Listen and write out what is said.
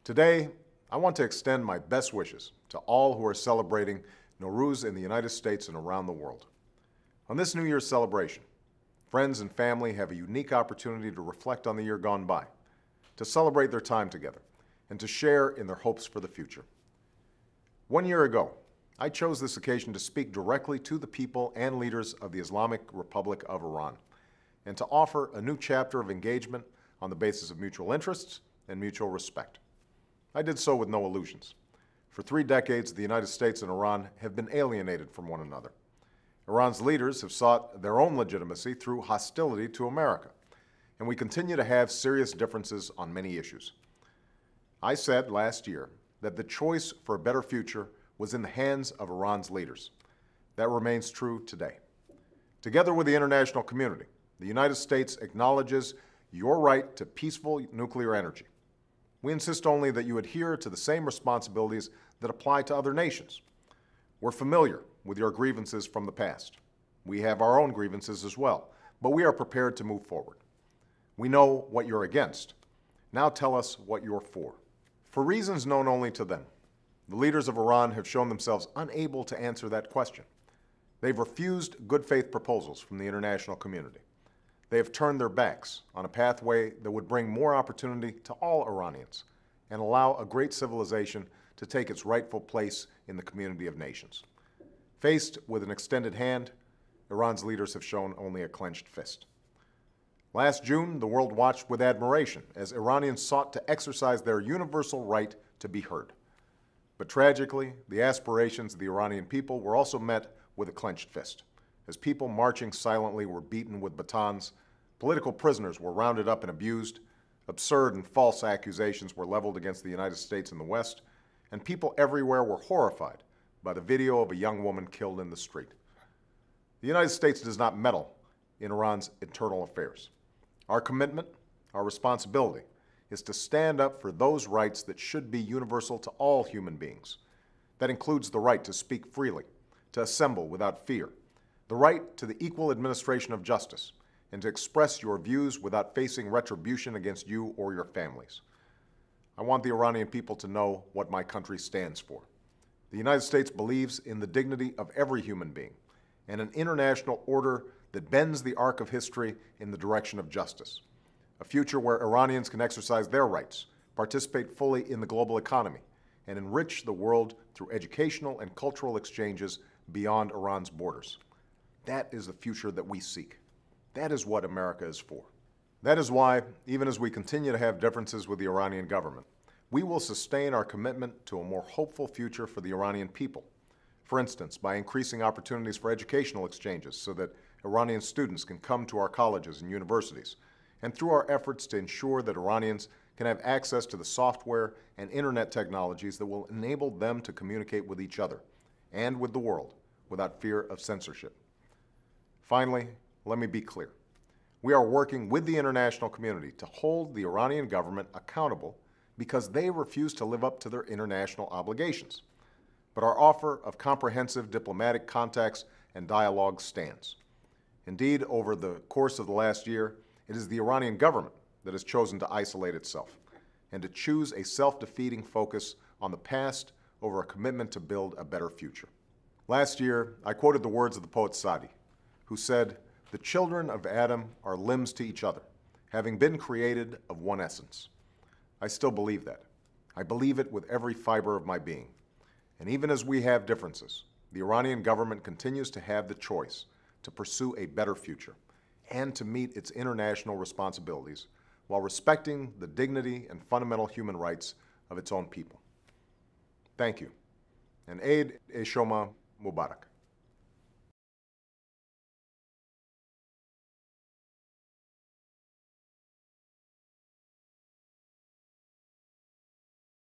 Today, I want to extend my best wishes to all who are celebrating Nowruz in the United States and around the world. On this New Year's celebration, friends and family have a unique opportunity to reflect on the year gone by, to celebrate their time together, and to share in their hopes for the future. 1 year ago, I chose this occasion to speak directly to the people and leaders of the Islamic Republic of Iran, and to offer a new chapter of engagement on the basis of mutual interests and mutual respect. I did so with no illusions. For 3 decades, the United States and Iran have been alienated from one another. Iran's leaders have sought their own legitimacy through hostility to America, and we continue to have serious differences on many issues. I said last year that the choice for a better future was in the hands of Iran's leaders. That remains true today. Together with the international community, the United States acknowledges your right to peaceful nuclear energy. We insist only that you adhere to the same responsibilities that apply to other nations. We're familiar with your grievances from the past. We have our own grievances as well, but we are prepared to move forward. We know what you're against. Now tell us what you're for. For reasons known only to them, the leaders of Iran have shown themselves unable to answer that question. They've refused good faith proposals from the international community. They have turned their backs on a pathway that would bring more opportunity to all Iranians and allow a great civilization to take its rightful place in the community of nations. Faced with an extended hand, Iran's leaders have shown only a clenched fist. Last June, the world watched with admiration as Iranians sought to exercise their universal right to be heard. But tragically, the aspirations of the Iranian people were also met with a clenched fist. As people marching silently were beaten with batons, political prisoners were rounded up and abused, absurd and false accusations were leveled against the United States and the West, and people everywhere were horrified by the video of a young woman killed in the street. The United States does not meddle in Iran's internal affairs. Our commitment, our responsibility, is to stand up for those rights that should be universal to all human beings. That includes the right to speak freely, to assemble without fear, the right to the equal administration of justice, and to express your views without facing retribution against you or your families. I want the Iranian people to know what my country stands for. The United States believes in the dignity of every human being and an international order that bends the arc of history in the direction of justice. A future where Iranians can exercise their rights, participate fully in the global economy, and enrich the world through educational and cultural exchanges beyond Iran's borders. That is the future that we seek. That is what America is for. That is why, even as we continue to have differences with the Iranian government, we will sustain our commitment to a more hopeful future for the Iranian people. For instance, by increasing opportunities for educational exchanges so that Iranian students can come to our colleges and universities, and through our efforts to ensure that Iranians can have access to the software and internet technologies that will enable them to communicate with each other and with the world without fear of censorship. Finally, let me be clear. We are working with the international community to hold the Iranian government accountable because they refuse to live up to their international obligations. But our offer of comprehensive diplomatic contacts and dialogue stands. Indeed, over the course of the last year, it is the Iranian government that has chosen to isolate itself and to choose a self-defeating focus on the past over a commitment to build a better future. Last year, I quoted the words of the poet Sadi, who said, "The children of Adam are limbs to each other, having been created of one essence." I still believe that. I believe it with every fiber of my being. And even as we have differences, the Iranian government continues to have the choice to pursue a better future and to meet its international responsibilities while respecting the dignity and fundamental human rights of its own people. Thank you, and Eid e Shoma Mubarak.